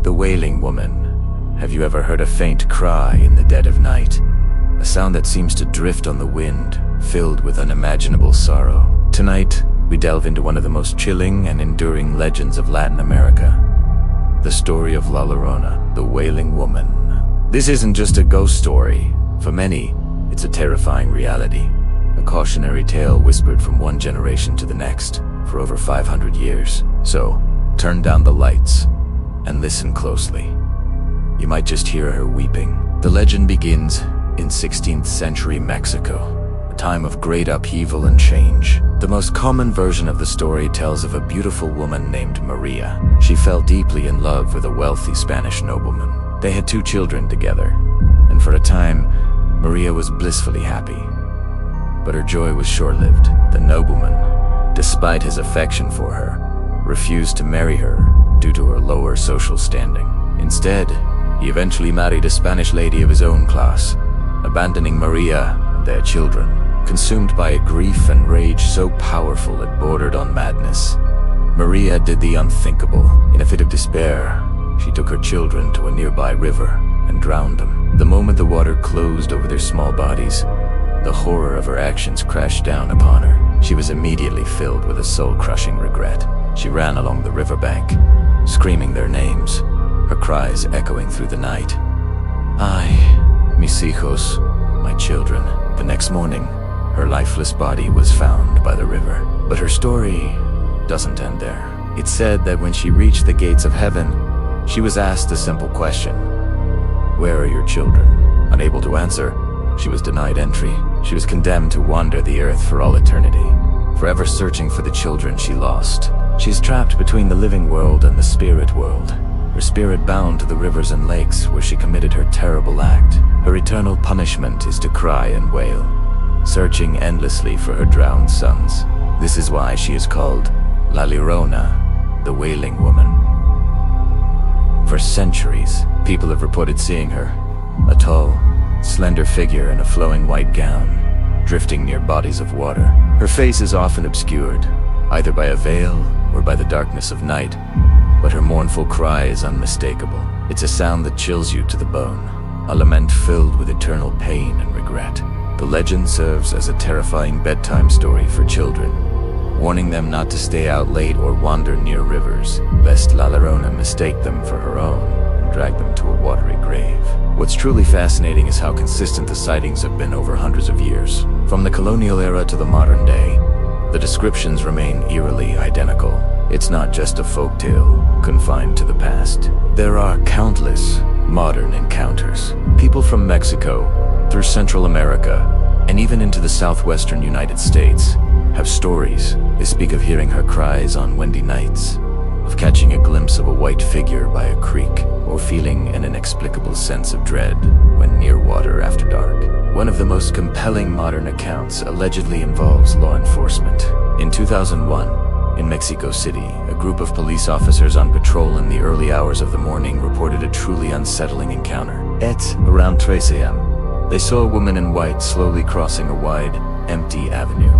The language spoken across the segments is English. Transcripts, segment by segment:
The Wailing Woman. Have you ever heard a faint cry in the dead of night? A sound that seems to drift on the wind, filled with unimaginable sorrow. Tonight, we delve into one of the most chilling and enduring legends of Latin America. The story of La Llorona, the Wailing Woman. This isn't just a ghost story. For many, it's a terrifying reality. A cautionary tale whispered from one generation to the next for over 500 years. So, turn down the lights and listen closely. You might just hear her weeping. The legend begins in 16th century Mexico, a time of great upheaval and change. The most common version of the story tells of a beautiful woman named Maria. She fell deeply in love with a wealthy Spanish nobleman. They had 2 children together, and for a time, Maria was blissfully happy. But her joy was short-lived. The nobleman, despite his affection for her, refused to marry her due to her lower social standing. Instead, he eventually married a Spanish lady of his own class, abandoning Maria and their children. Consumed by a grief and rage so powerful it bordered on madness, Maria did the unthinkable. In a fit of despair, she took her children to a nearby river and drowned them. The moment the water closed over their small bodies, the horror of her actions crashed down upon her. She was immediately filled with a soul-crushing regret. She ran along the riverbank, screaming their names, her cries echoing through the night. Ay, mis hijos, my children. The next morning, her lifeless body was found by the river. But her story doesn't end there. It's said that when she reached the gates of heaven, she was asked a simple question: where are your children? Unable to answer, she was denied entry. She was condemned to wander the earth for all eternity, forever searching for the children she lost. She's trapped between the living world and the spirit world, her spirit bound to the rivers and lakes where she committed her terrible act. Her eternal punishment is to cry and wail, searching endlessly for her drowned sons. This is why she is called La Llorona, the Wailing Woman. For centuries, people have reported seeing her, a tall, slender figure in a flowing white gown, drifting near bodies of water. Her face is often obscured, either by a veil or by the darkness of night, but her mournful cry is unmistakable. It's a sound that chills you to the bone, a lament filled with eternal pain and regret. The legend serves as a terrifying bedtime story for children, warning them not to stay out late or wander near rivers, lest La Llorona mistake them for her own and drag them to a watery grave. What's truly fascinating is how consistent the sightings have been over hundreds of years. From the colonial era to the modern day, the descriptions remain eerily identical. It's not just a folktale confined to the past. There are countless modern encounters. People from Mexico, through Central America, and even into the southwestern United States, have stories. They speak of hearing her cries on windy nights, of catching a glimpse of a white figure by a creek, or feeling an inexplicable sense of dread when near water after dark. One of the most compelling modern accounts allegedly involves law enforcement. In 2001, in Mexico City, a group of police officers on patrol in the early hours of the morning reported a truly unsettling encounter. At around 3 a.m., they saw a woman in white slowly crossing a wide, empty avenue.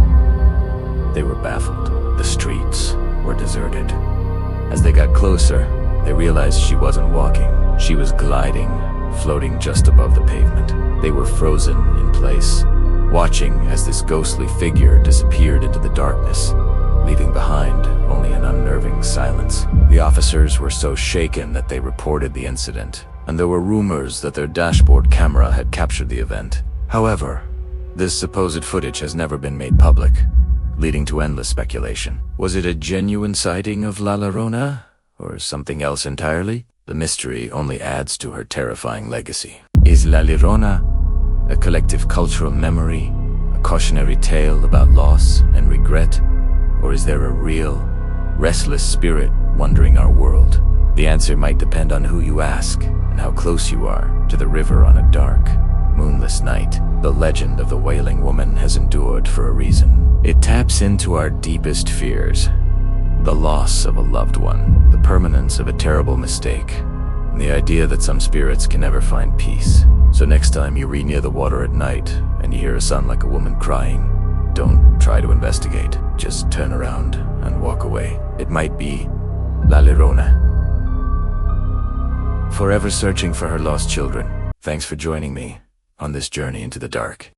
They were baffled. The streets were deserted. As they got closer, they realized she wasn't walking. She was gliding, floating just above the pavement. They were frozen in place, watching as this ghostly figure disappeared into the darkness, leaving behind only an unnerving silence. The officers were so shaken that they reported the incident, and there were rumors that their dashboard camera had captured the event. However, this supposed footage has never been made public, leading to endless speculation. Was it a genuine sighting of La Llorona, or something else entirely? The mystery only adds to her terrifying legacy. Is La Llorona a collective cultural memory, a cautionary tale about loss and regret, or is there a real, restless spirit wandering our world? The answer might depend on who you ask and how close you are to the river on a dark, moonless night. The legend of the Wailing Woman has endured for a reason. It taps into our deepest fears: the loss of a loved one, the permanence of a terrible mistake, and the idea that some spirits can never find peace. So next time you read near the water at night and you hear a sound like a woman crying, don't try to investigate. Just turn around and walk away. It might be La Llorona. forever searching for her lost children. Thanks for joining me on this journey into the dark.